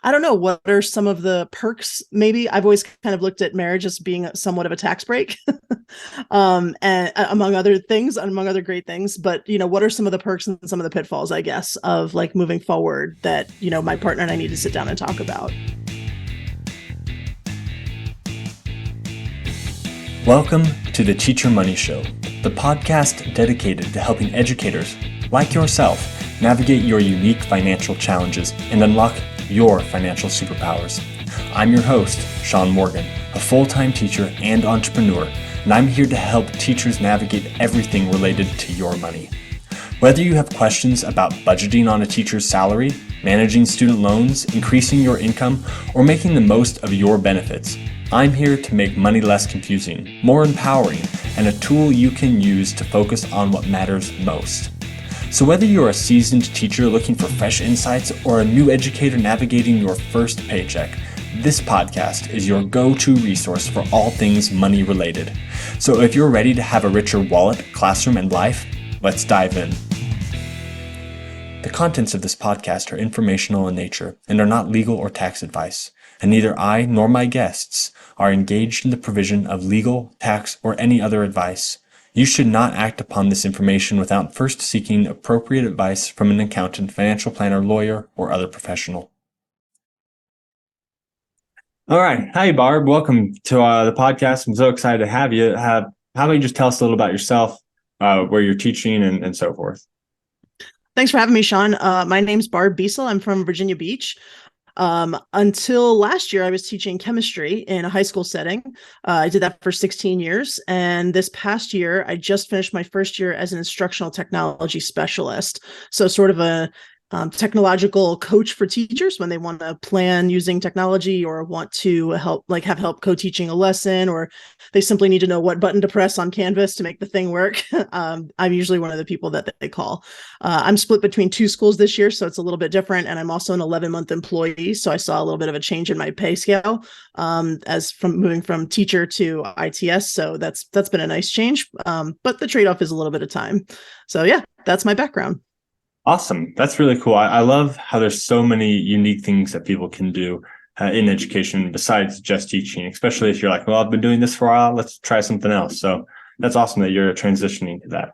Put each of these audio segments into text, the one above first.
I don't know, what are some of the perks? Maybe I've always kind of looked at marriage as being somewhat of a tax break, and among other things, among other great things. But what are some of the perks and some of the pitfalls, I guess, of like moving forward that my partner and I need to sit down and talk about? Welcome to the Teacher Money Show, the podcast dedicated to helping educators like yourself navigate your unique financial challenges and unlock your financial superpowers. I'm your host, Sean Morgan, a full-time teacher and entrepreneur, and I'm here to help teachers navigate everything related to your money. Whether you have questions about budgeting on a teacher's salary, managing student loans, increasing your income, or making the most of your benefits, I'm here to make money less confusing, more empowering, and a tool you can use to focus on what matters most. So whether you're a seasoned teacher looking for fresh insights or a new educator navigating your first paycheck, this podcast is your go-to resource for all things money related. So if you're ready to have a richer wallet, classroom, and life, let's dive in. The contents of this podcast are informational in nature and are not legal or tax advice, and neither I nor my guests are engaged in the provision of legal, tax, or any other advice. You should not act upon this information without first seeking appropriate advice from an accountant, financial planner, lawyer, or other professional. All right. Hi, Barb. Welcome to the podcast. I'm so excited to have you. How about you just tell us a little about yourself, where you're teaching, and so forth? Thanks for having me, Sean. My name's Barb Besal. I'm from Virginia Beach. Until last year, I was teaching chemistry in a high school setting. I did that for 16 years. And this past year, I just finished my first year as an instructional technology specialist. So sort of a technological coach for teachers when they want to plan using technology or want to have help co-teaching a lesson, or they simply need to know what button to press on Canvas to make the thing work. I'm usually one of the people that they call. I'm split between two schools this year, so it's a little bit different. And I'm also an 11-month employee, so I saw a little bit of a change in my pay scale as from moving from teacher to ITS. So that's been a nice change, but the trade-off is a little bit of time. So yeah, that's my background. Awesome. That's really cool. I love how there's so many unique things that people can do in education besides just teaching, especially if you're like, well, I've been doing this for a while, let's try something else. So that's awesome that you're transitioning to that.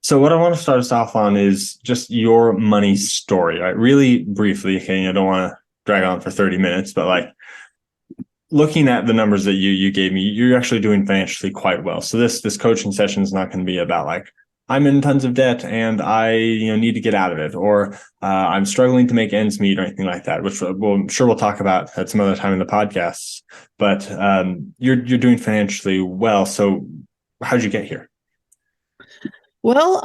So what I want to start us off on is just your money story, right? Really briefly. Okay, I don't want to drag on for 30 minutes, but like looking at the numbers that you gave me, you're actually doing financially quite well. So this coaching session is not going to be about like, I'm in tons of debt and I need to get out of it, or I'm struggling to make ends meet or anything like that, which I'm sure we'll talk about at some other time in the podcast. But you're doing financially well. So how'd you get here? Well,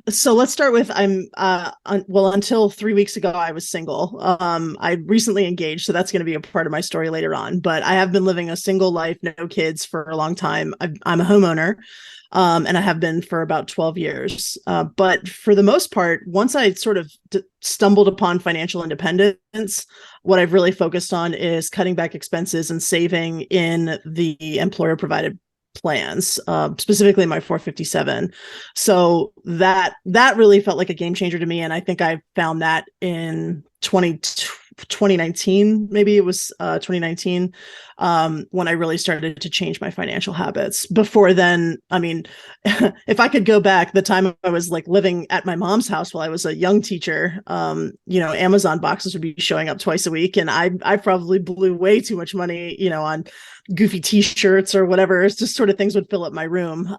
so let's start with until 3 weeks ago, I was single. I recently engaged, so that's going to be a part of my story later on. But I have been living a single life, no kids for a long time. I'm a homeowner. And I have been for about 12 years. But for the most part, once I sort of stumbled upon financial independence, what I've really focused on is cutting back expenses and saving in the employer provided plans, specifically my 457. So that really felt like a game changer to me. And I think I found that in 2019, maybe it was 2019, when I really started to change my financial habits. Before then, I mean, if I could go back, the time I was like living at my mom's house while I was a young teacher, Amazon boxes would be showing up twice a week. And I probably blew way too much money, on goofy t-shirts or whatever. It's just sort of things would fill up my room.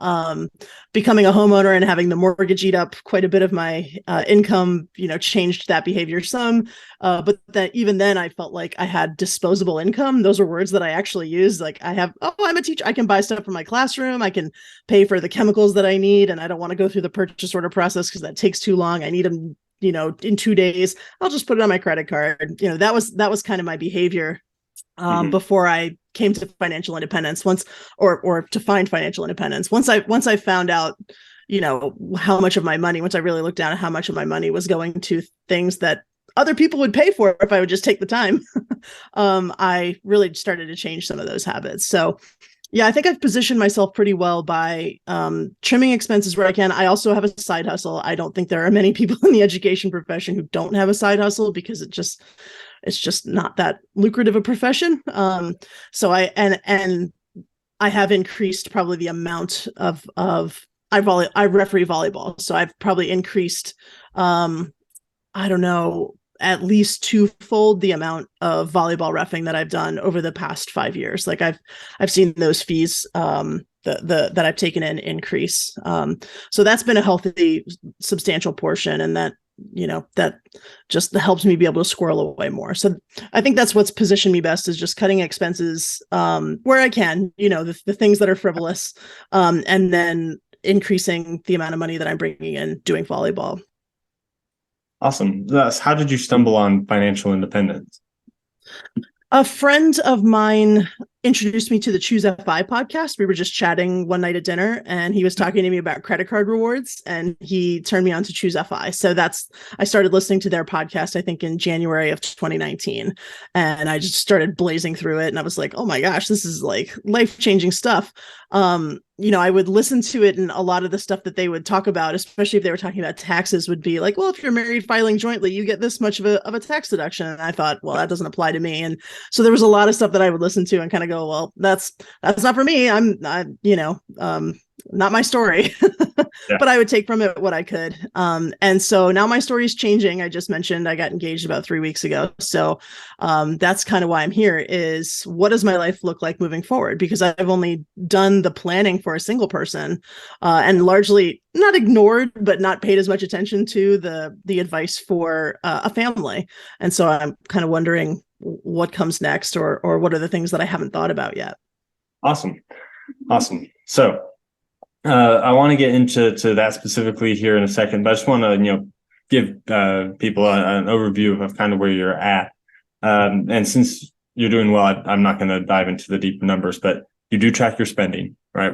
Becoming a homeowner and having the mortgage eat up quite a bit of my income, changed that behavior some. But that even then I felt like I had disposable income. Those were words that I actually used. Like I'm a teacher. I can buy stuff for my classroom. I can pay for the chemicals that I need. And I don't want to go through the purchase order process because that takes too long. I need them, in 2 days. I'll just put it on my credit card. That was kind of my behavior before I came to financial independence or to find financial independence. Once I found out, how much of my money, once I really looked down at how much of my money was going to things that other people would pay for if I would just take the time, I really started to change some of those habits. So Yeah, I think I've positioned myself pretty well by trimming expenses where I can. I also have a side hustle. I don't think there are many people in the education profession who don't have a side hustle because it's just not that lucrative a profession. So and I have increased probably the amount of I referee volleyball, so I've probably increased I don't know, at least twofold the amount of volleyball reffing that I've done over the past 5 years. Like I've seen those fees the that I've taken in increase. So that's been a healthy, substantial portion, and that that just helps me be able to squirrel away more. So I think that's what's positioned me best, is just cutting expenses where I can, the things that are frivolous, and then increasing the amount of money that I'm bringing in doing volleyball. Awesome. Thus, how did you stumble on financial independence? A friend of mine introduced me to the Choose FI podcast. We were just chatting one night at dinner, and he was talking to me about credit card rewards, and he turned me on to Choose FI. So I started listening to their podcast, I think in January of 2019. And I just started blazing through it. And I was like, oh my gosh, this is like life-changing stuff. I would listen to it, and a lot of the stuff that they would talk about, especially if they were talking about taxes, would be like, well, if you're married filing jointly, you get this much of a tax deduction. And I thought, well, that doesn't apply to me. And so there was a lot of stuff that I would listen to and kind of go, well, that's not for me. Not my story. Yeah. But I would take from it what I could. And so now my story is changing. I just mentioned I got engaged about 3 weeks ago. So that's kind of why I'm here, is what does my life look like moving forward? Because I've only done the planning for a single person, and largely not ignored, but not paid as much attention to the advice for a family. And so I'm kind of wondering what comes next, or what are the things that I haven't thought about yet. Awesome. So I want to get into that specifically here in a second, but I just want to give people an overview of kind of where you're at. And since you're doing well, I'm not going to dive into the deep numbers, but you do track your spending, right?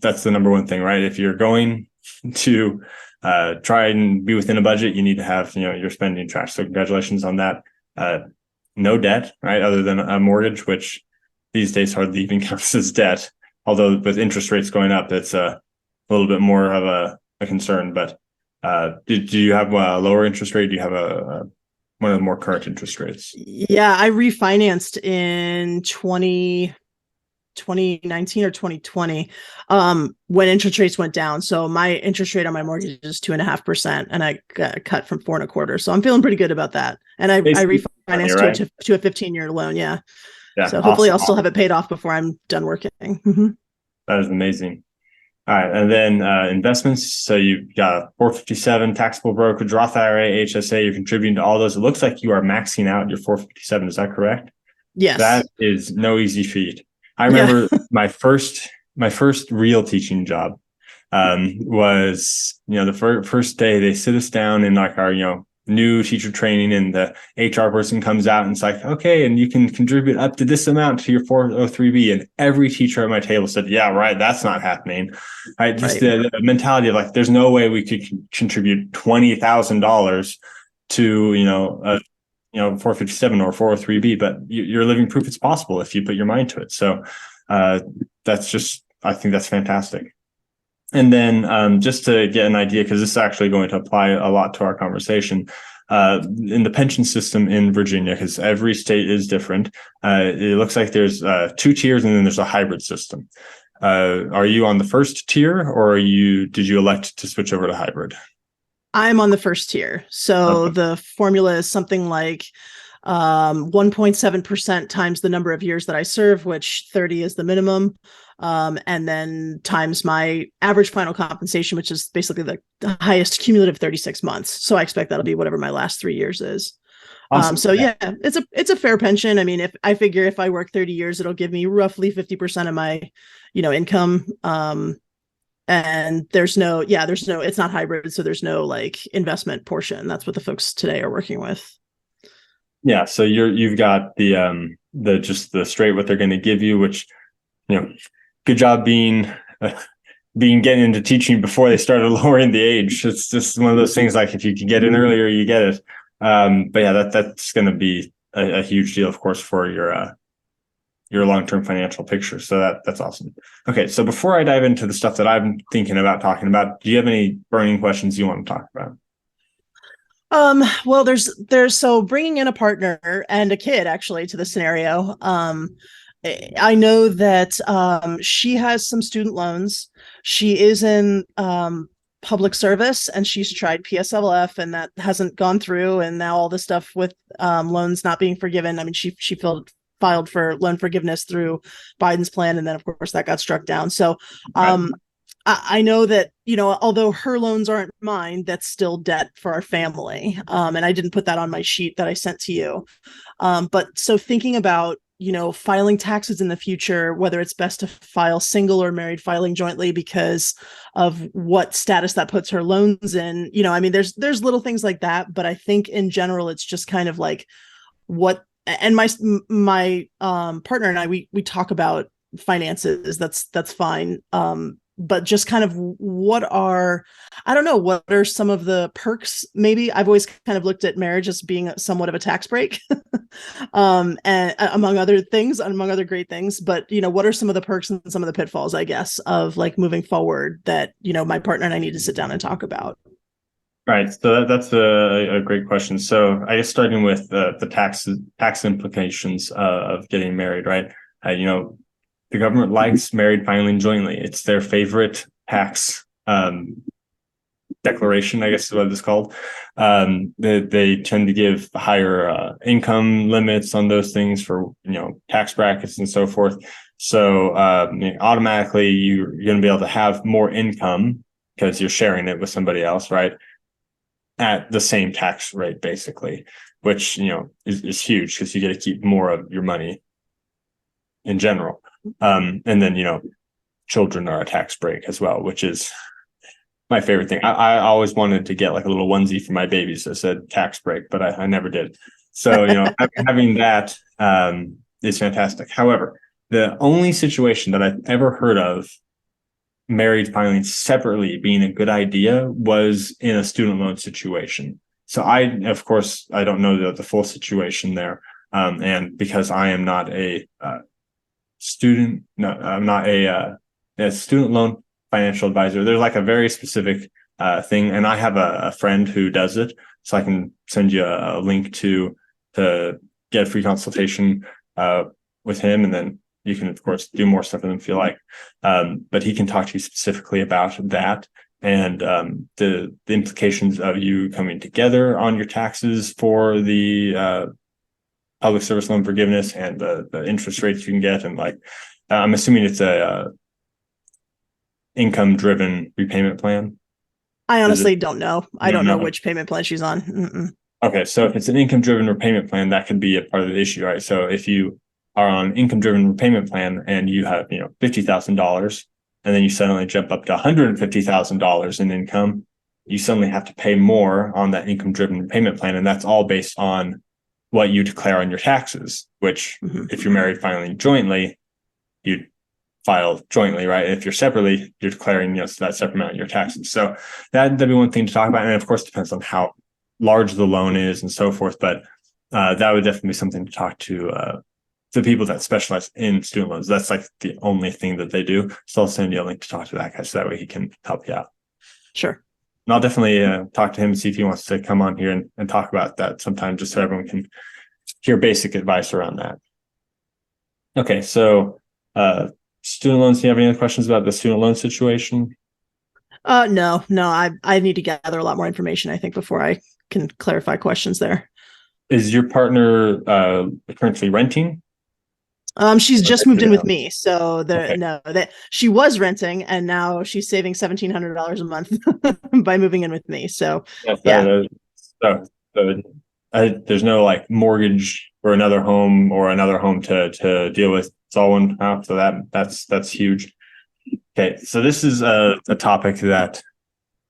That's the number one thing, right? If you're going to try and be within a budget, you need to have your spending tracked. So congratulations on that. No debt, right? Other than a mortgage, which these days hardly even counts as debt. Although with interest rates going up, it's a little bit more of a concern. But do you have a lower interest rate? Do you have one of the more current interest rates? Yeah, I refinanced in 2019 or 2020 when interest rates went down. So my interest rate on my mortgage is 2.5%, and I got cut from 4.25%. So I'm feeling pretty good about that. And I refinanced right? to a 15-year loan. Yeah. So hopefully I'll still have it paid off before I'm done working. Mm-hmm. That is amazing. All right. And then investments. So you've got 457, taxable brokerage, Roth IRA, HSA. You're contributing to all those. It looks like you are maxing out your 457. Is that correct? Yes. That is no easy feat. I remember my first real teaching job was, the first day they sit us down in like our, new teacher training, and the HR person comes out and it's like, okay, and you can contribute up to this amount to your 403B. And every teacher at my table said, yeah, right, that's not happening. Right. Just the mentality of like, there's no way we could contribute $20,000 to, 457 or 403B, but you're living proof it's possible if you put your mind to it. So I think that's fantastic. And then just to get an idea, because this is actually going to apply a lot to our conversation, in the pension system in Virginia, because every state is different, it looks like there's 2 tiers, and then there's a hybrid system. Are you on the first tier, or did you elect to switch over to hybrid? I'm on the first tier. So the formula is something like 1.7% times the number of years that I serve, which 30 is the minimum. And then times my average final compensation, which is basically the highest cumulative 36 months. So I expect that'll be whatever my last 3 years is. Awesome. So yeah, it's a fair pension. I mean, if I work 30 years, it'll give me roughly 50% of my, income. And it's not hybrid. So there's no like investment portion. That's what the folks today are working with. Yeah. So you've got the straight what they're going to give you, which, good job getting into teaching before they started lowering the age. It's just one of those things, like if you can get in earlier, you get it. But yeah, that's going to be a huge deal, of course, for your your long-term financial picture. So that's awesome. Okay, so before I dive into the stuff that I'm thinking about talking about, do you have any burning questions you want to talk about? Well, there's so bringing in a partner and a kid actually to the scenario. I know that she has some student loans. She is in public service and she's tried PSLF and that hasn't gone through. And now all this stuff with loans not being forgiven. I mean, she filed for loan forgiveness through Biden's plan, and then of course that got struck down. So I know that, although her loans aren't mine, that's still debt for our family. And I didn't put that on my sheet that I sent to you. But so thinking about, filing taxes in the future, whether it's best to file single or married filing jointly because of what status that puts her loans in, I mean, there's little things like that. But I think in general, it's just kind of like and my partner and I, we talk about finances. That's fine. But just kind of what are some of the perks? Maybe I've always kind of looked at marriage as being somewhat of a tax break, and among other great things. But what are some of the perks and some of the pitfalls, I guess, of like moving forward that my partner and I need to sit down and talk about? Right. So that's a great question. So I guess starting with the tax implications of getting married, right? The government likes married filing jointly. It's their favorite tax declaration, I guess is what it's called. They tend to give higher income limits on those things for tax brackets and so forth. So automatically you're going to be able to have more income because you're sharing it with somebody else, right? At the same tax rate, basically, which is huge because you get to keep more of your money in general. And then, children are a tax break as well, which is my favorite thing. I always wanted to get like a little onesie for my babies that said tax break, but I never did. So, having that is fantastic. However, the only situation that I've ever heard of married filing separately being a good idea was in a student loan situation. So of course, I don't know the full situation there. And because I am not a student loan financial advisor. There's like a very specific thing, and I have a friend who does it, so I can send you a link to get a free consultation with him, and then you can of course do more stuff with him if you like. But he can talk to you specifically about that and the implications of you coming together on your taxes for the public service loan forgiveness and the interest rates you can get. And I'm assuming it's a income driven repayment plan. I honestly don't know. I don't know which payment plan she's on. Mm-mm. Okay. So if it's an income driven repayment plan, that could be a part of the issue, right? So if you are on an income driven repayment plan and you have, $50,000 and then you suddenly jump up to $150,000 in income, you suddenly have to pay more on that income driven repayment plan. And that's all based on what you declare on your taxes, which if you're married filing jointly, you file jointly, right? If you're separately, you're declaring, that separate amount in your taxes. So that'd be one thing to talk about. And of course, depends on how large the loan is and so forth. But that would definitely be something to talk to the people that specialize in student loans. That's like the only thing that they do. So I'll send you a link to talk to that guy so that way he can help you out. Sure. And I'll definitely talk to him and see if he wants to come on here and talk about that sometime, just so everyone can hear basic advice around that. Okay, so student loans, do you have any other questions about the student loan situation? No, I need to gather a lot more information, I think, before I can clarify questions there. Is your partner currently renting? She's just moved in with me, so that she was renting, and now she's saving $1,700 a month by moving in with me. So there's no like mortgage or another home to deal with. It's all one house, so that's huge. Okay, so this is a topic that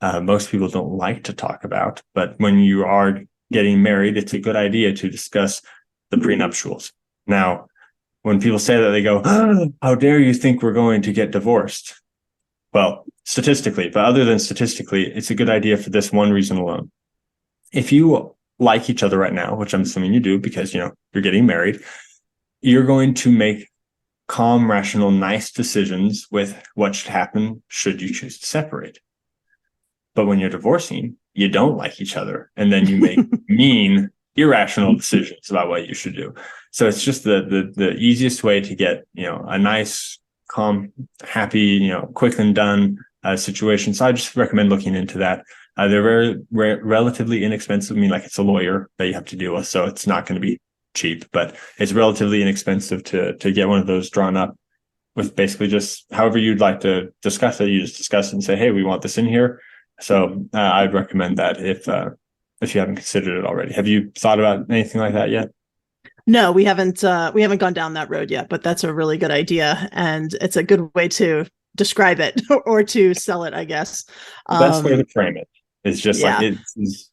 most people don't like to talk about, but when you are getting married, it's a good idea to discuss the prenuptials. Now, when people say that, they go, "Oh, how dare you think we're going to get divorced?" Well, statistically, but other than statistically, it's a good idea for this one reason alone. If you like each other right now, which I'm assuming you do because, you're getting married, you're going to make calm, rational, nice decisions with what should happen should you choose to separate. But when you're divorcing, you don't like each other, and then you make mean, irrational decisions about what you should do. So it's just the easiest way to get, a nice, calm, happy, quick and done situation. So I just recommend looking into that. They're very relatively inexpensive. I mean, like, it's a lawyer that you have to deal with, so it's not going to be cheap, but it's relatively inexpensive to get one of those drawn up with basically just however you'd like to discuss it. You just discuss it and say, hey, we want this in here. So I'd recommend that if you haven't considered it already. Have you thought about anything like that yet? No, we haven't gone down that road yet, but that's a really good idea, and it's a good way to describe it or to sell it, I guess. The best way to frame it is just yeah. like it's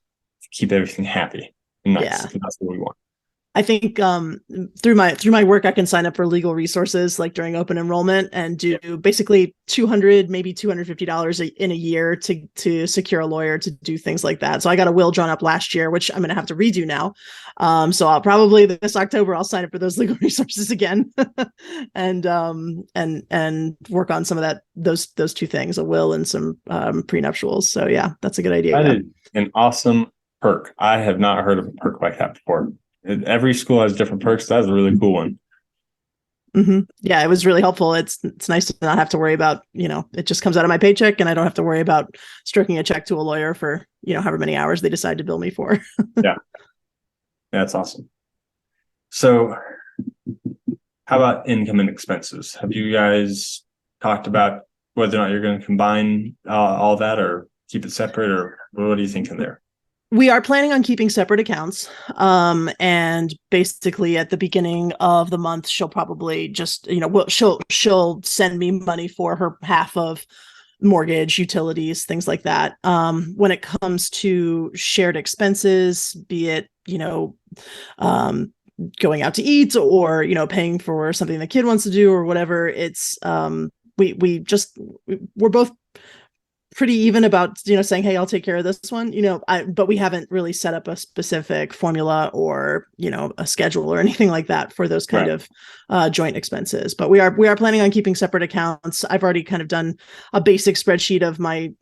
keep everything happy and nice. Yeah. And that's what we want. I think through my work, I can sign up for legal resources like during open enrollment and do basically $200, maybe $250 in a year to secure a lawyer to do things like that. So I got a will drawn up last year, which I'm going to have to redo now. So I'll probably this October I'll sign up for those legal resources again, and work on some of those two things, a will and some prenuptials. So yeah, that's a good idea. That is an awesome perk. I have not heard of a perk like that before. Every school has different perks. That's a really cool one. Mm-hmm. Yeah, it was really helpful. It's nice to not have to worry about, it just comes out of my paycheck and I don't have to worry about stroking a check to a lawyer for, however many hours they decide to bill me for. Yeah. That's awesome. So how about income and expenses? Have you guys talked about whether or not you're going to combine all that or keep it separate, or what are you thinking there? We are planning on keeping separate accounts. And basically at the beginning of the month, she'll probably just, she'll send me money for her half of mortgage, utilities, things like that. When it comes to shared expenses, be it, going out to eat or, paying for something the kid wants to do or whatever, it's, we're both pretty even about, saying, hey, I'll take care of this one, but we haven't really set up a specific formula or, a schedule or anything like that for those kind of joint expenses. But we are planning on keeping separate accounts. I've already kind of done a basic spreadsheet of my,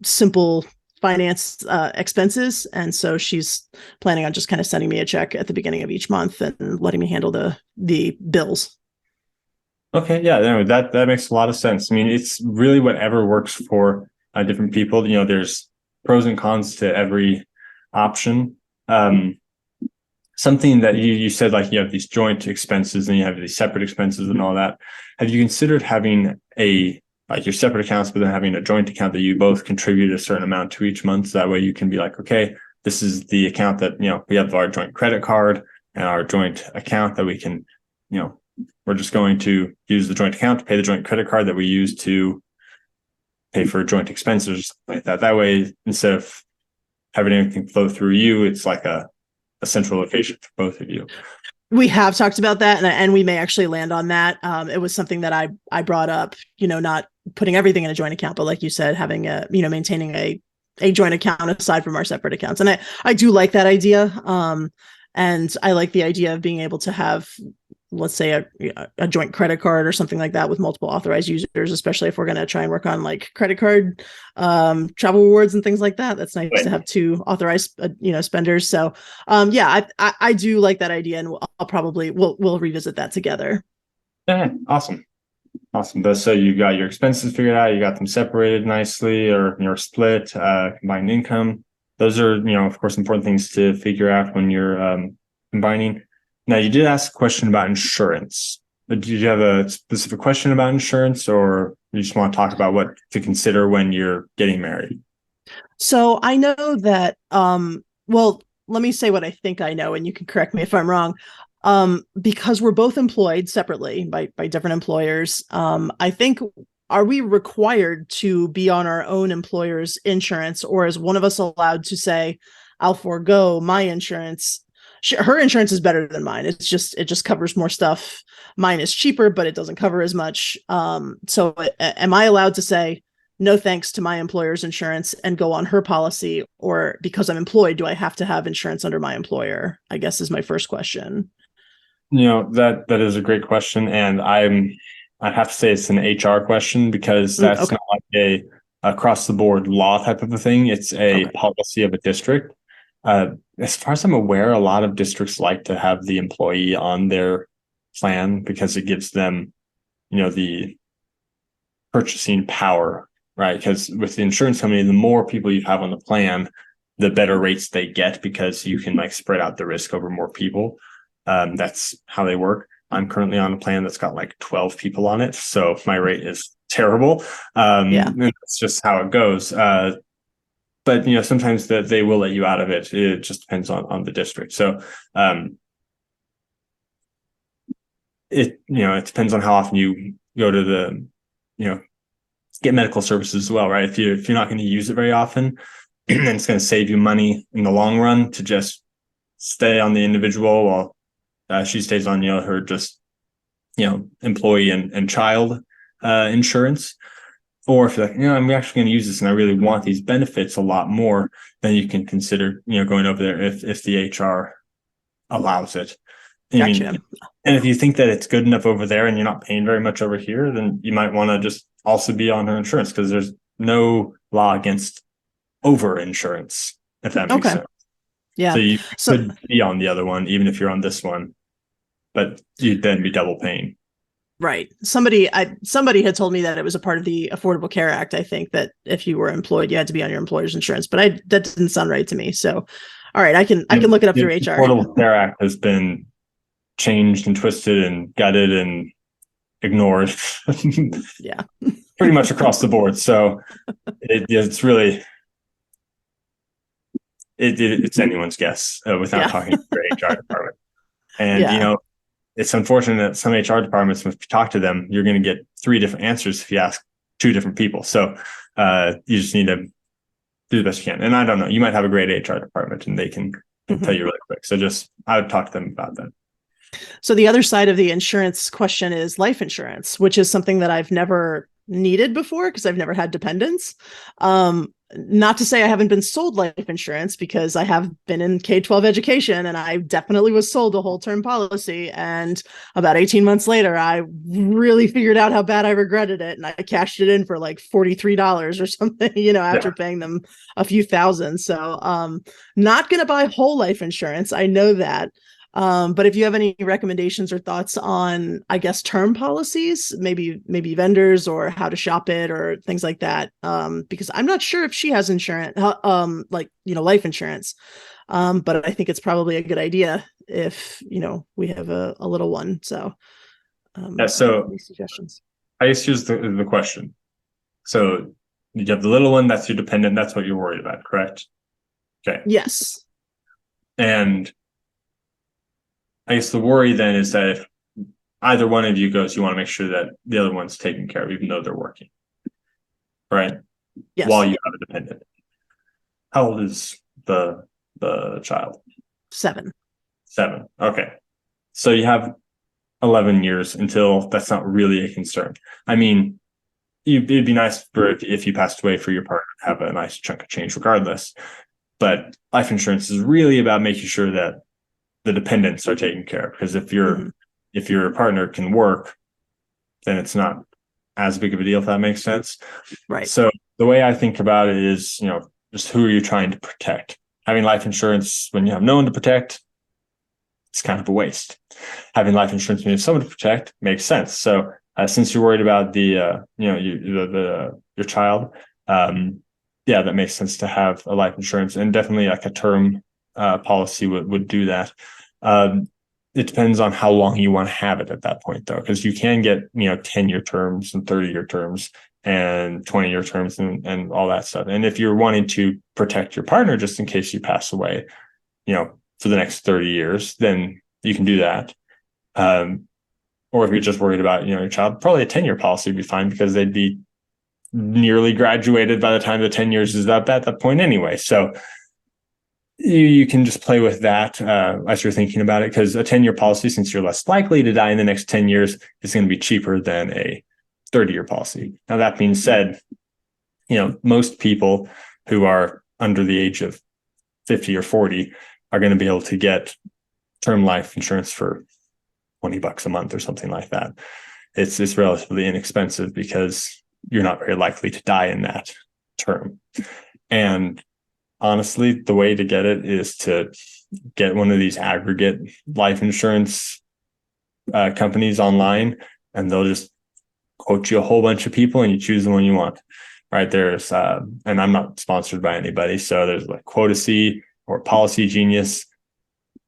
simple finance expenses. And so she's planning on just kind of sending me a check at the beginning of each month and letting me handle the bills. Okay. Yeah, no, that makes a lot of sense. I mean, it's really whatever works for different people. There's pros and cons to every option. Something that you said, like, you have these joint expenses and you have these separate expenses and all that. Have you considered having your separate accounts, but then having a joint account that you both contribute a certain amount to each month? So that way you can be like, okay, this is the account that, we have our joint credit card and our joint account that we can, we're just going to use the joint account to pay the joint credit card that we use to pay for joint expenses or something like that. That way, instead of having everything flow through you, it's like a central location for both of you. We have talked about that, and we may actually land on that. It was something that I brought up, not putting everything in a joint account, but like you said, having maintaining a joint account aside from our separate accounts. And I do like that idea. And I like the idea of being able to have, let's say, a joint credit card or something like that with multiple authorized users, especially if we're going to try and work on like credit card travel rewards and things like that. That's nice to have two authorized spenders. So I do like that idea, and we'll revisit that together. Yeah, awesome. So you got your expenses figured out, you got them separated nicely, or you're split, combined income. Those are, of course, important things to figure out when you're combining. Now, you did ask a question about insurance. Did you have a specific question about insurance, or you just want to talk about what to consider when you're getting married? So I know that, well, let me say what I think I know, and you can correct me if I'm wrong. Because we're both employed separately by different employers. I think, are we required to be on our own employer's insurance, or is one of us allowed to say, I'll forego my insurance? Her insurance is better than mine. It just covers more stuff. Mine is cheaper, but it doesn't cover as much. So am I allowed to say no thanks to my employer's insurance and go on her policy, or because I'm employed, do I have to have insurance under my employer? I guess is my first question. That is a great question, and I have to say it's an HR question because that's Okay. not like a across the board law type of a thing. It's a Okay. policy of a district. As far as I'm aware, a lot of districts like to have the employee on their plan because it gives them, the purchasing power, right? Because with the insurance company, the more people you have on the plan, the better rates they get because you can like spread out the risk over more people. That's how they work. I'm currently on a plan that's got like 12 people on it, so my rate is terrible. Yeah. And that's just how it goes. But sometimes that they will let you out of it. It just depends on the district. So it depends on how often you go to the you know get medical services as well, right? If you're not going to use it very often, and it's going to save you money in the long run to just stay on the individual while she stays on her just employee and child insurance. Or if you're like, I'm actually going to use this and I really want these benefits a lot more, then you can consider going over there if the HR allows it. I mean, Gotcha. and if you think that it's good enough over there and you're not paying very much over here, then you might want to just also be on her insurance because there's no law against over insurance, if that makes Okay. sense. So Yeah. you So could be on the other one, even if you're on this one, but you'd then be double paying. right. Somebody had told me that it was a part of the Affordable Care Act. I think that if you were employed, you had to be on your employer's insurance, but that didn't sound right to me. So, all right, I can look it up The through HR. Affordable Care Act has been changed and twisted and gutted and ignored Yeah. pretty much across the board. So it's really it's anyone's guess without Yeah. talking to their HR department. And Yeah. it's unfortunate that some HR departments, if you talk to them, you're going to get 3 different answers if you ask 2 different people. So you just need to do the best you can. And I don't know, you might have a great HR department and they can tell Mhm. you really quick. So I would talk to them about that. So the other side of the insurance question is life insurance, which is something that I've never needed before because I've never had dependents. Not to say I haven't been sold life insurance because I have been in K-12 education and I definitely was sold a whole term policy. And about 18 months later, I really figured out how bad I regretted it. And I cashed it in for like $43 or something, after Yeah. paying them a few thousand. So not going to buy whole life insurance. I know that. But if you have any recommendations or thoughts on, I guess, term policies, maybe vendors or how to shop it or things like that, because I'm not sure if she has insurance, life insurance. But I think it's probably a good idea if we have a little one. So, Yeah. So any suggestions? I guess here's the question. So you have the little one, that's your dependent, that's what you're worried about, correct? Okay. Yes. And I guess the worry then is that if either one of you goes, you want to make sure that the other one's taken care of, even though they're working, right? While Yes. you have a dependent. How old is the child? 7. 7. Okay. So you have 11 years until that's not really a concern. I mean, it'd be nice for if you passed away for your partner to have a nice chunk of change regardless. But life insurance is really about making sure that the dependents are taken care of. Because Mhm. if your partner can work, then it's not as big of a deal, if that makes sense. Right. So the way I think about it is, just who are you trying to protect? Having life insurance when you have no one to protect, it's kind of a waste. Having life insurance when you have someone to protect makes sense. So since you're worried about your child, yeah, that makes sense to have a life insurance, and definitely like a term policy would do that. It depends on how long you want to have it at that point, though, because you can get 10-year terms and 30-year terms and 20-year terms and all that stuff. And if you're wanting to protect your partner just in case you pass away, for the next 30 years, then you can do that. Or if you're just worried about your child, probably a 10-year policy would be fine because they'd be nearly graduated by the time the 10 years is up at that point anyway. So you can just play with that as you're thinking about it, because a 10-year policy, since you're less likely to die in the next 10 years, is going to be cheaper than a 30-year policy. Now, that being said, most people who are under the age of 50 or 40 are going to be able to get term life insurance for $20 a month or something like that. It's relatively inexpensive because you're not very likely to die in that term. And honestly, the way to get it is to get one of these aggregate life insurance companies online, and they'll just quote you a whole bunch of people and you choose the one you want. Right? There's, and I'm not sponsored by anybody, so there's like Quotacy or Policy Genius.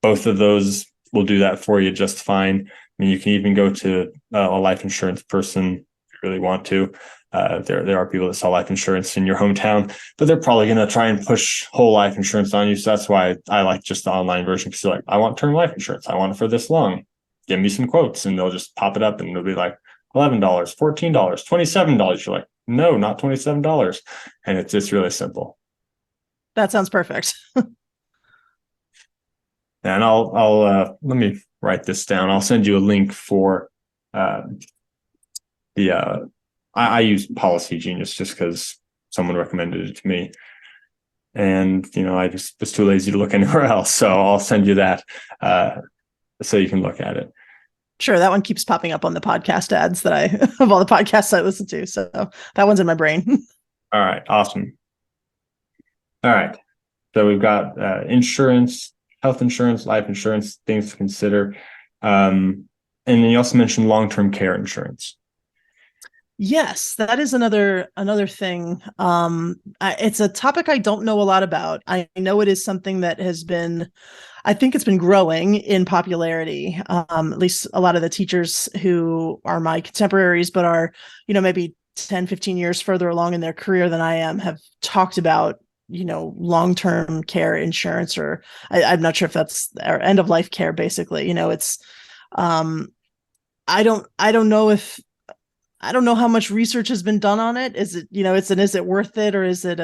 Both of those will do that for you just fine. I mean, you can even go to a life insurance person if you really want to. There are people that sell life insurance in your hometown, but they're probably going to try and push whole life insurance on you. So that's why I like just the online version, because you're like, I want term life insurance. I want it for this long. Give me some quotes, and they'll just pop it up and it'll be like $11, $14, $27. You're like, no, not $27. And it's really simple. That sounds perfect. And I'll let me write this down. I'll send you a link for I use Policy Genius just because someone recommended it to me. And, I just was too lazy to look anywhere else. So I'll send you that so you can look at it. Sure. That one keeps popping up on the podcast ads of all the podcasts I listen to. So that one's in my brain. All right. Awesome. All right. So we've got insurance, health insurance, life insurance, things to consider. And then you also mentioned long-term care insurance. Yes, that is another thing. It's a topic I don't know a lot about. I know it is something that I think it's been growing in popularity. At least a lot of the teachers who are my contemporaries, but are, maybe 10, 15 years further along in their career than I am, have talked about, long-term care insurance, or I'm not sure if that's or end of life care, basically. It's, I don't know how much research has been done on it. Is it, is it worth it, or is it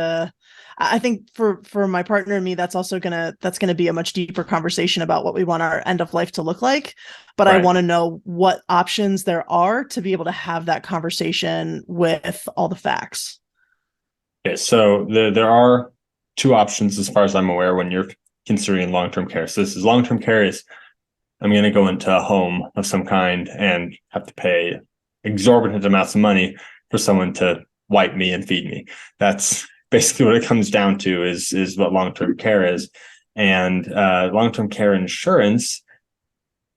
I think for my partner and me, that's gonna be a much deeper conversation about what we want our end of life to look like. But right. I want to know what options there are to be able to have that conversation with all the facts. Okay, so there are two options as far as I'm aware when you're considering long-term care. So this is long-term care is I'm going to go into a home of some kind and have to pay exorbitant amounts of money for someone to wipe me and feed me. That's basically what it comes down to is what long-term care is. And long-term care insurance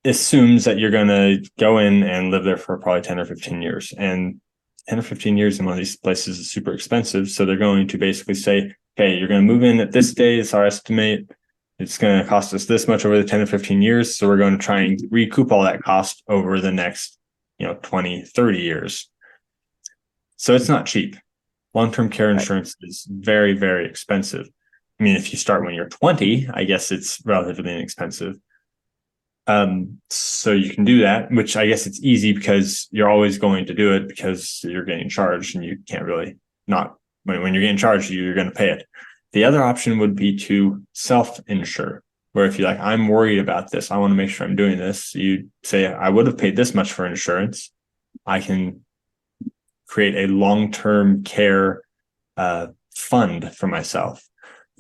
assumes that you're going to go in and live there for probably 10 or 15 years. And 10 or 15 years in one of these places is super expensive. So they're going to basically say, okay, you're going to move in at this day. It's our estimate. It's going to cost us this much over the 10 or 15 years. So we're going to try and recoup all that cost over the next 20, 30 years. So it's not cheap. Long-term care insurance is very, very expensive. I mean, if you start when you're 20, I guess it's relatively inexpensive. So you can do that, which I guess it's easy because you're always going to do it because you're getting charged and you can't really not, when you're getting charged, you're going to pay it. The other option would be to self-insure, where if you're like, I'm worried about this, I want to make sure I'm doing this. You say, I would have paid this much for insurance. I can create a long-term care fund for myself.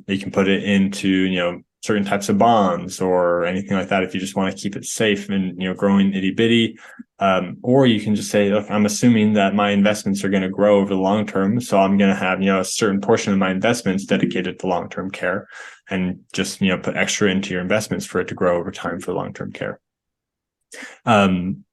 You can put it into, certain types of bonds or anything like that if you just want to keep it safe and, growing itty bitty. Or you can just say, look, I'm assuming that my investments are going to grow over the long term. So I'm going to have, a certain portion of my investments dedicated to long-term care and just, put extra into your investments for it to grow over time for long-term care. And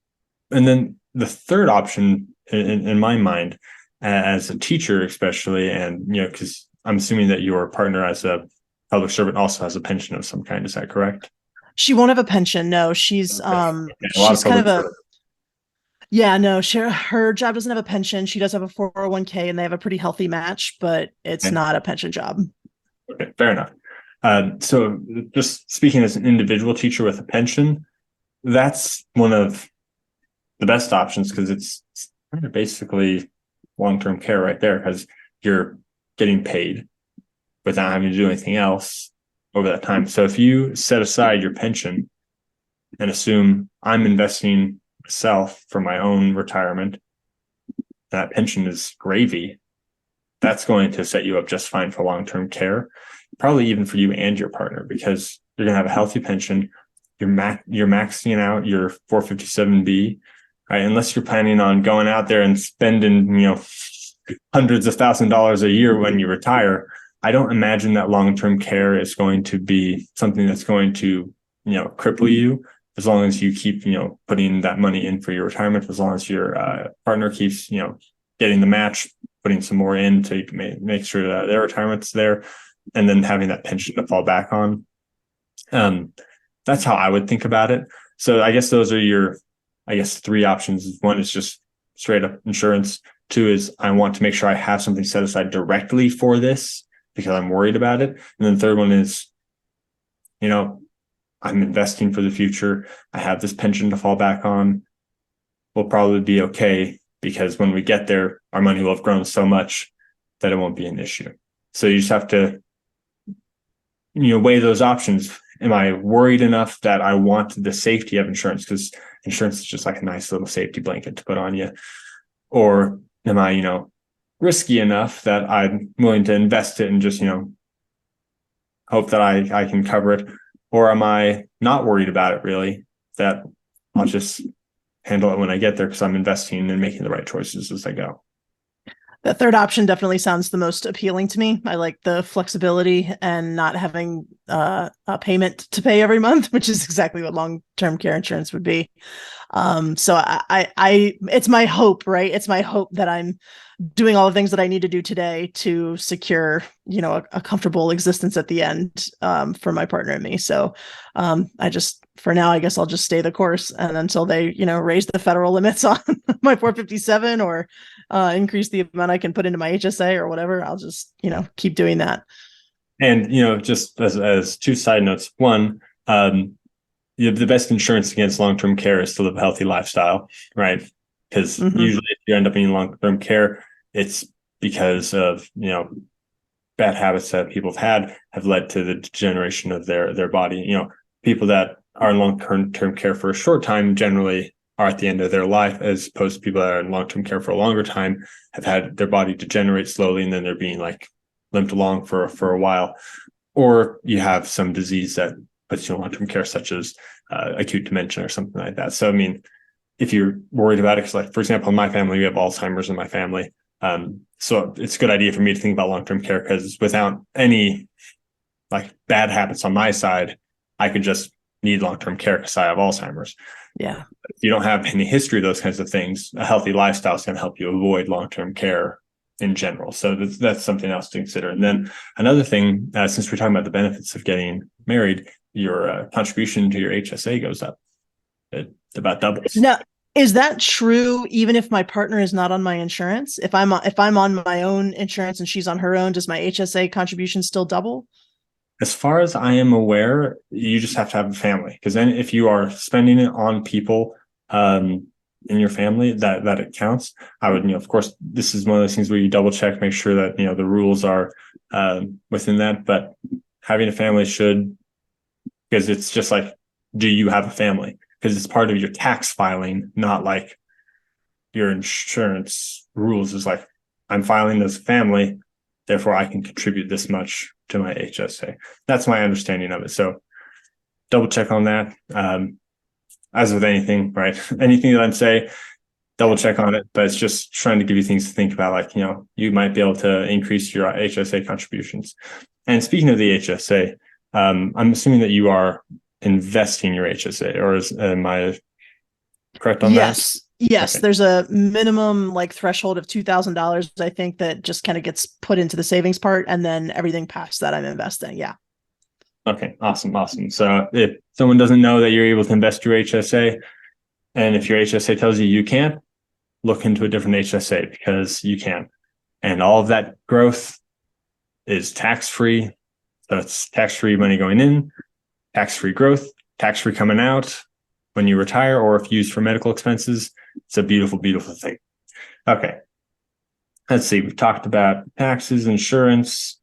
then the third option in my mind, as a teacher, especially, and, because I'm assuming that your partner as a public servant also has a pension of some kind. Is that correct? She won't have a pension. No, she's she's kind of a her job doesn't have a pension. She does have a 401k and they have a pretty healthy match, but it's not a pension job. Okay, fair enough. So just speaking as an individual teacher with a pension, that's one of the best options because it's kind of basically long-term care right there because you're getting paid without having to do anything else over that time. So if you set aside your pension and assume I'm investing myself for my own retirement, that pension is gravy. That's going to set you up just fine for long-term care, probably even for you and your partner, because you're going to have a healthy pension. you're maxing out your 457B, right? Unless you're planning on going out there and spending, hundreds of $1,000s a year when you retire. I don't imagine that long-term care is going to be something that's going to, cripple you, as long as you keep, putting that money in for your retirement, as long as your partner keeps, getting the match, putting some more in to make sure that their retirement's there, and then having that pension to fall back on. That's how I would think about it. So I guess those are your, three options. One is just straight up insurance. Two is I want to make sure I have something set aside directly for this because I'm worried about it. And then the third one is, I'm investing for the future. I have this pension to fall back on. We'll probably be okay because when we get there, our money will have grown so much that it won't be an issue. So you just have to, weigh those options. Am I worried enough that I want the safety of insurance? Because insurance is just like a nice little safety blanket to put on you. Or am I, risky enough that I'm willing to invest it and just, hope that I can cover it? Or am I not worried about it really, that I'll just handle it when I get there because I'm investing and making the right choices as I go? The third option definitely sounds the most appealing to me. I like the flexibility and not having a payment to pay every month, which is exactly what long-term care insurance would be. So it's my hope, right? It's my hope that I'm doing all the things that I need to do today to secure, a comfortable existence at the end for my partner and me. So for now, I guess I'll just stay the course, and until they, raise the federal limits on my 457 or increase the amount I can put into my HSA or whatever, I'll just, keep doing that. And, just as two side notes, one, the best insurance against long-term care is to live a healthy lifestyle, right? Because usually if you end up in long-term care, it's because of, bad habits that people have led to the degeneration of their body. People that are in long-term care for a short time generally are at the end of their life, as opposed to people that are in long-term care for a longer time have had their body degenerate slowly, and then they're being like limped along for a while. Or you have some disease that puts you in long-term care, such as acute dementia or something like that. So, I mean, if you're worried about it, because like, for example, in my family, we have Alzheimer's in my family. So it's a good idea for me to think about long-term care, because without any like bad habits on my side, I could just need long-term care because I have Alzheimer's. Yeah. If you don't have any history of those kinds of things, a healthy lifestyle is going to help you avoid long-term care in general. So that's something else to consider. And then another thing, since we're talking about the benefits of getting married, your contribution to your HSA goes up. It about doubles. Now, is that true even if my partner is not on my insurance? If I'm on my own insurance and she's on her own, does my HSA contribution still double? As far as I am aware, you just have to have a family, because then if you are spending it on people in your family, that it counts. I would, of course, this is one of those things where you double check, make sure that, the rules are within that. But having a family should, because it's just like, do you have a family? Because it's part of your tax filing, not like your insurance rules is like, I'm filing as a family, therefore I can contribute this much to my HSA. That's my understanding of it. So double check on that. As with anything, right? Anything that I'm saying, double check on it. But it's just trying to give you things to think about, like, you might be able to increase your HSA contributions. And speaking of the HSA, I'm assuming that you are investing your HSA, or am I correct on that? Yes. Okay. There's a minimum threshold of $2,000, I think, that just kind of gets put into the savings part, and then everything past that I'm investing. Yeah. Okay. Awesome. So if someone doesn't know that you're able to invest your HSA, and if your HSA tells you can't, look into a different HSA, because you can. And all of that growth is tax-free. So it's tax-free money going in, tax-free growth, tax-free coming out when you retire, or if used for medical expenses. It's a beautiful, beautiful thing. Okay. Let's see. We've talked about taxes, insurance.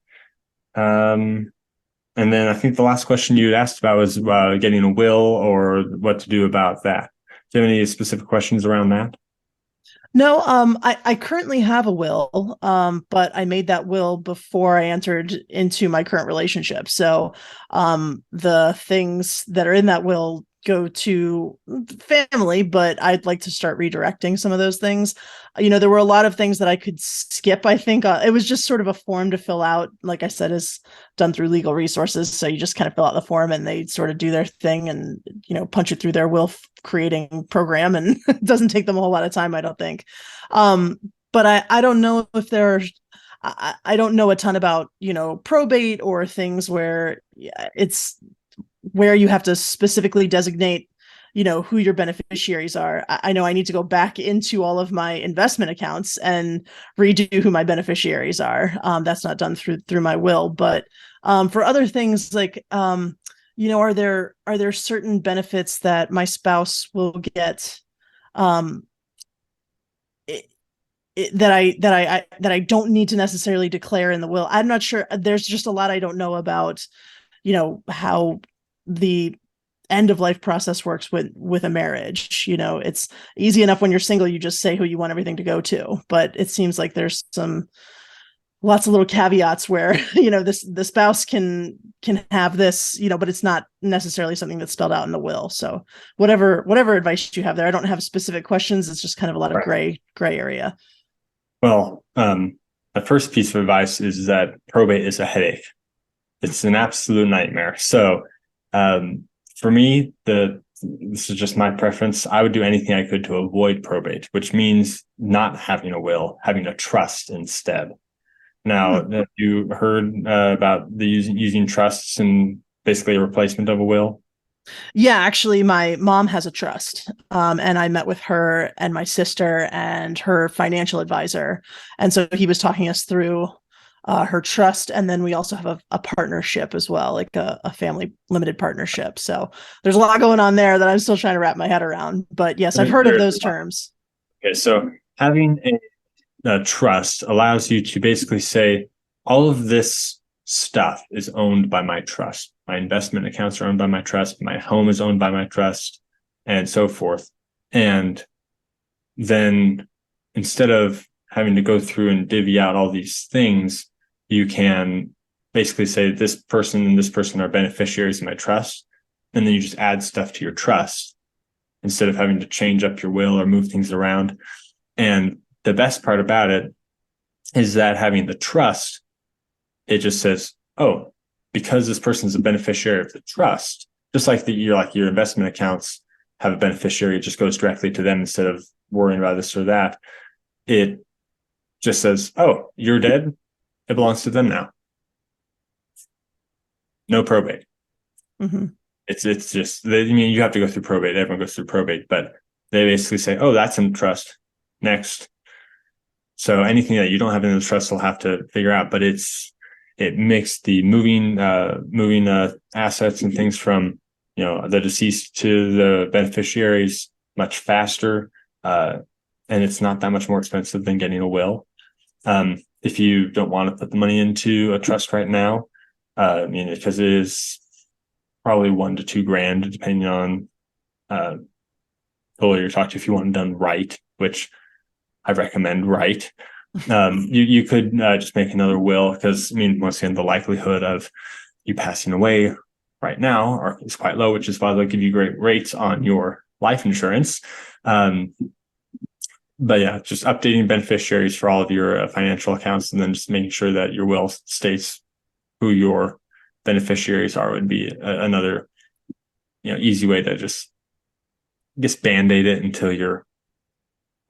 And then I think the last question you asked about was getting a will, or what to do about that. Do you have any specific questions around that? No, I currently have a will, but I made that will before I entered into my current relationship. So, the things that are in that will go to family, but I'd like to start redirecting some of those things. There were a lot of things that I could skip. I think it was just sort of a form to fill out. Like I said, is done through legal resources. So you just kind of fill out the form and they sort of do their thing and, punch it through their will creating program. And it doesn't take them a whole lot of time, I don't think. But I don't know if there's, I don't know a ton about, probate or things where it's where you have to specifically designate who your beneficiaries are. I know I need to go back into all of my investment accounts and redo who my beneficiaries are. That's not done through my will, but for other things like are there certain benefits that my spouse will get um that I don't need to necessarily declare in the will? I'm not sure. There's just a lot I don't know about how the end of life process works with a marriage. It's easy enough when you're single, you just say who you want everything to go to, but it seems like there's some lots of little caveats where the spouse can have this, but it's not necessarily something that's spelled out in the will. So whatever advice you have there, I don't have specific questions. It's just kind of a lot of gray area. Well, the first piece of advice is that probate is a headache. It's an absolute nightmare. So for me, this is just my preference. I would do anything I could to avoid probate, which means not having a will, having a trust instead. Now, have you heard about the using trusts and basically a replacement of a will? Yeah, actually, my mom has a trust, and I met with her and my sister and her financial advisor, and so he was talking us through her trust, and then we also have a partnership as well, like a family limited partnership. So there's a lot going on there that I'm still trying to wrap my head around. But yes, I've heard of those terms. Okay, so having a trust allows you to basically say all of this stuff is owned by my trust. My investment accounts are owned by my trust. My home is owned by my trust, and so forth. And then instead of having to go through and divvy out all these things, you can basically say this person and this person are beneficiaries of my trust. And then you just add stuff to your trust instead of having to change up your will or move things around. And the best part about it is that having the trust, it just says, oh, because this person is a beneficiary of the trust, just like your investment accounts have a beneficiary, it just goes directly to them instead of worrying about this or that. It just says, oh, you're dead. It belongs to them now. No probate. Mm-hmm. It's just, you have to go through probate. Everyone goes through probate, but they basically say, oh, that's in trust. Next. So anything that you don't have in the trust will have to figure out, but it makes the moving assets and things from the deceased to the beneficiaries much faster, and it's not that much more expensive than getting a will. If you don't want to put the money into a trust right now, because it is probably $1,000 to $2,000 depending on the lawyer you talk to if you want it done right, which I recommend right. You could just make another will because, once again, the likelihood of you passing away right now is quite low, which is why they'll give you great rates on your life insurance. But yeah, just updating beneficiaries for all of your financial accounts and then just making sure that your will states who your beneficiaries are would be another easy way to just band-aid it until you're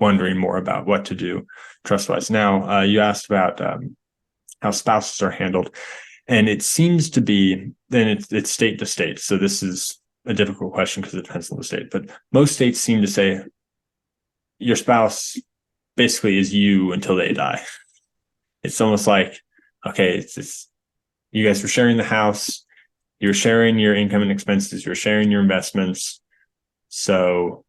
wondering more about what to do trust-wise. Now, you asked about how spouses are handled, and it seems to be, then it's state to state. So this is a difficult question because it depends on the state, but most states seem to say your spouse basically is you until they die. It's almost like, okay, it's you guys were sharing the house, you're sharing your income and expenses, you're sharing your investments. So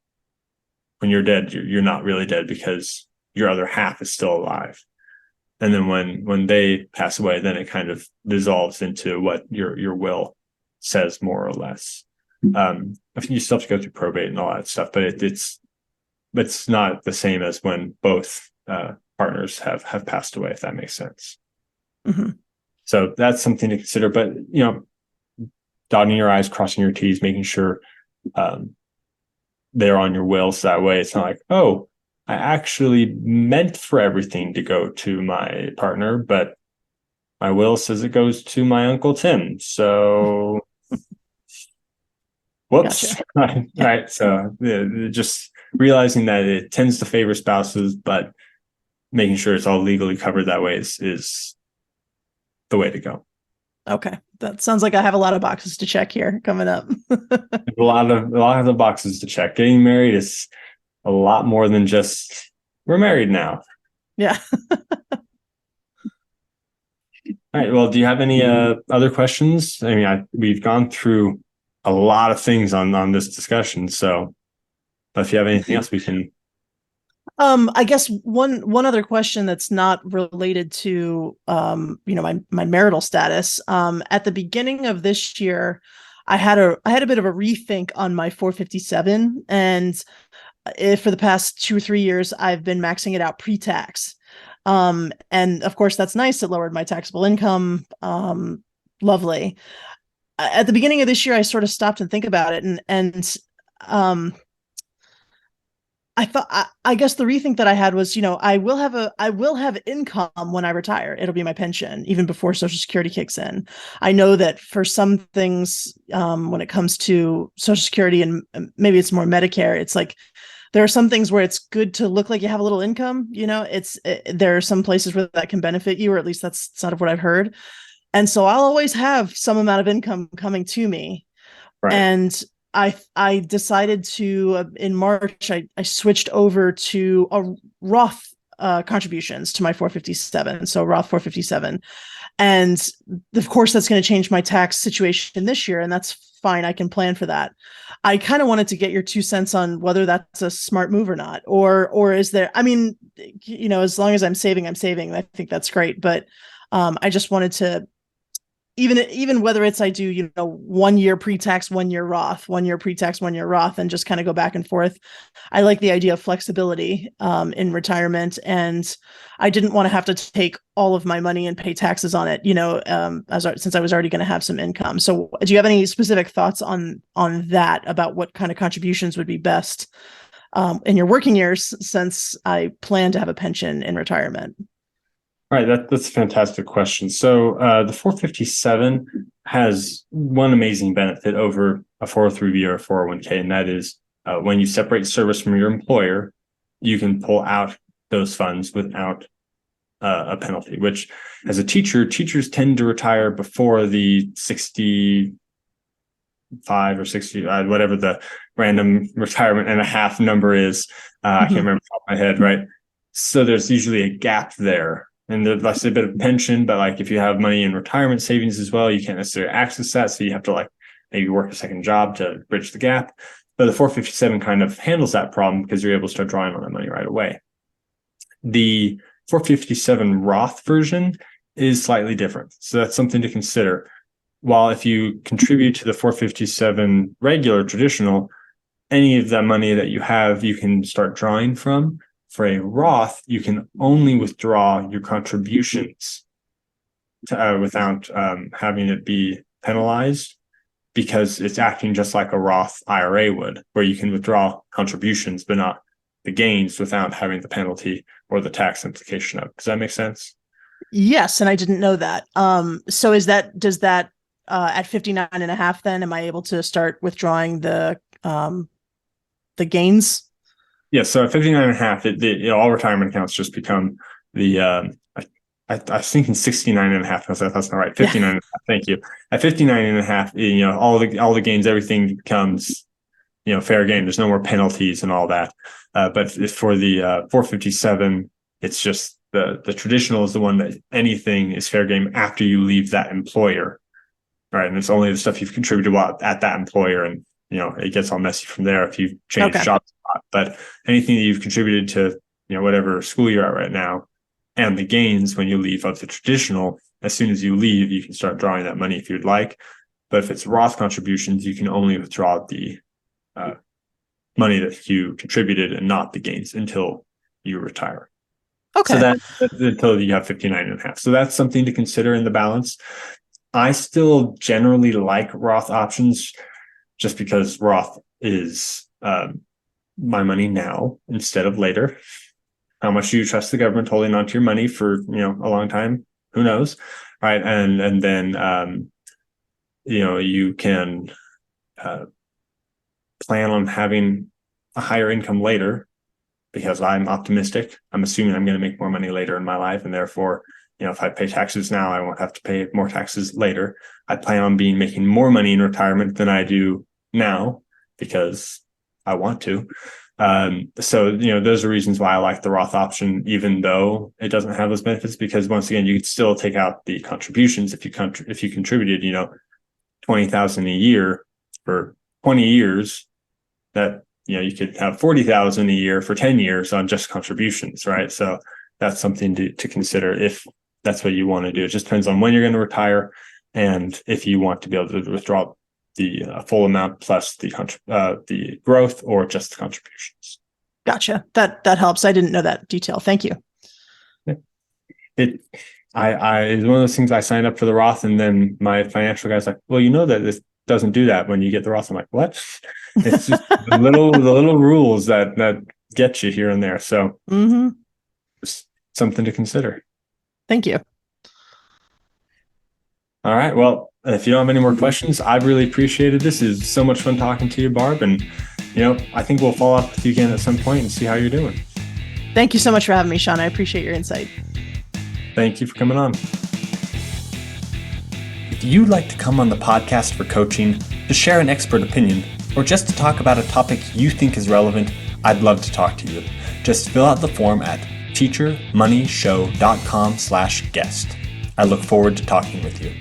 when you're dead, you're not really dead because your other half is still alive. And then when they pass away, then it kind of dissolves into what your will says more or less. I think you still have to go through probate and all that stuff, but it's but it's not the same as when both partners have passed away, if that makes sense. Mm-hmm. So that's something to consider. But, dotting your I's, crossing your T's, making sure they're on your will. So that way it's not like, oh, I actually meant for everything to go to my partner, but my will says it goes to my Uncle Tim. So whoops. Gotcha. Right. So just realizing that it tends to favor spouses, but making sure it's all legally covered that way is the way to go. Okay. That sounds like I have a lot of boxes to check here coming up. A lot of the boxes to check. Getting married is a lot more than just we're married now. Yeah. All right. Well, do you have any other questions? I mean, we've gone through a lot of things on this discussion. So, but if you have anything else, we can. I guess one other question that's not related to my marital status. At the beginning of this year, I had a bit of a rethink on my 457, and for the past 2 or 3 years, I've been maxing it out pre-tax. And of course, that's nice. It lowered my taxable income. Lovely. At the beginning of this year, I sort of stopped and think about it, and I thought, I guess the rethink that I had was, I will have income when I retire. It'll be my pension, even before Social Security kicks in. I know that for some things, when it comes to Social Security and maybe it's more Medicare, it's like there are some things where it's good to look like you have a little income. There are some places where that can benefit you, or at least that's sort of what I've heard. And so I'll always have some amount of income coming to me. Right. And I decided to, in March, I switched over to a Roth contributions to my 457. So Roth 457. And of course, that's going to change my tax situation this year. And that's fine. I can plan for that. I kind of wanted to get your 2 cents on whether that's a smart move or not, or is there, I mean, as long as I'm saving, I think that's great. But I just wanted to, even whether it's I do 1 year pre-tax, 1 year Roth, 1 year pre-tax, 1 year Roth, and just kind of go back and forth. I like the idea of flexibility in retirement, and I didn't want to have to take all of my money and pay taxes on it, since I was already going to have some income. So do you have any specific thoughts on that, about what kind of contributions would be best in your working years, since I plan to have a pension in retirement? All right, that's a fantastic question. So the 457 has one amazing benefit over a 403b or a 401k, and that is when you separate service from your employer, you can pull out those funds without a penalty, which as a teachers tend to retire before the 65 or 60, whatever the random retirement and a half number is. I can't remember off the top of my head, right? So there's usually a gap there. And there's a bit of pension, but like if you have money in retirement savings as well, you can't necessarily access that. So you have to maybe work a second job to bridge the gap. But the 457 kind of handles that problem because you're able to start drawing on that money right away. The 457 Roth version is slightly different. So that's something to consider. While if you contribute to the 457 regular traditional, any of that money that you have, you can start drawing from. For a Roth, you can only withdraw your contributions without having it be penalized, because it's acting just like a Roth IRA would, where you can withdraw contributions, but not the gains without having the penalty or the tax implication of. Does that make sense? Yes. And I didn't know that. So does that at 59 and a half, then am I able to start withdrawing the gains? Yeah, so at 59 and a half, all retirement accounts just become the, I was thinking 69 and a half. That's not right. 59 and a half. Thank you. At 59 and a half, all the gains, everything becomes, fair game. There's no more penalties and all that. But for the 457, it's just the traditional is the one that anything is fair game after you leave that employer, right? And it's only the stuff you've contributed at that employer, and it gets all messy from there if you change jobs a lot. But anything that you've contributed to, whatever school you're at right now, and the gains when you leave of the traditional, as soon as you leave, you can start drawing that money if you'd like. But if it's Roth contributions, you can only withdraw the money that you contributed and not the gains until you retire. Okay. So that's until you have 59 and a half. So that's something to consider in the balance. I still generally like Roth options just because Roth is my money now instead of later. How much do you trust the government holding onto your money for, a long time? Who knows? Right. And then, you can plan on having a higher income later because I'm optimistic. I'm assuming I'm going to make more money later in my life. And therefore, if I pay taxes now, I won't have to pay more taxes later. I plan on making more money in retirement than I do now because I want to. So those are reasons why I like the Roth option, even though it doesn't have those benefits, because once again, you could still take out the contributions if you contributed, $20,000 a year for 20 years. That you could have 40,000 a year for 10 years on just contributions, right? So that's something to consider if that's what you want to do. It just depends on when you're going to retire and if you want to be able to withdraw the full amount plus the growth or just the contributions. Gotcha. That helps. I didn't know that detail. Thank you. It's one of those things. I signed up for the Roth, and then my financial guy's like, "Well, that this doesn't do that when you get the Roth." I'm like, "What?" It's just the little rules that get you here and there. So, just something to consider. Thank you. All right. Well, if you don't have any more questions, I've really appreciated this. It's so much fun talking to you, Barb. And, I think we'll follow up with you again at some point and see how you're doing. Thank you so much for having me, Sean. I appreciate your insight. Thank you for coming on. If you'd like to come on the podcast for coaching, to share an expert opinion, or just to talk about a topic you think is relevant, I'd love to talk to you. Just fill out the form at teachermoneyshow.com/guest. I look forward to talking with you.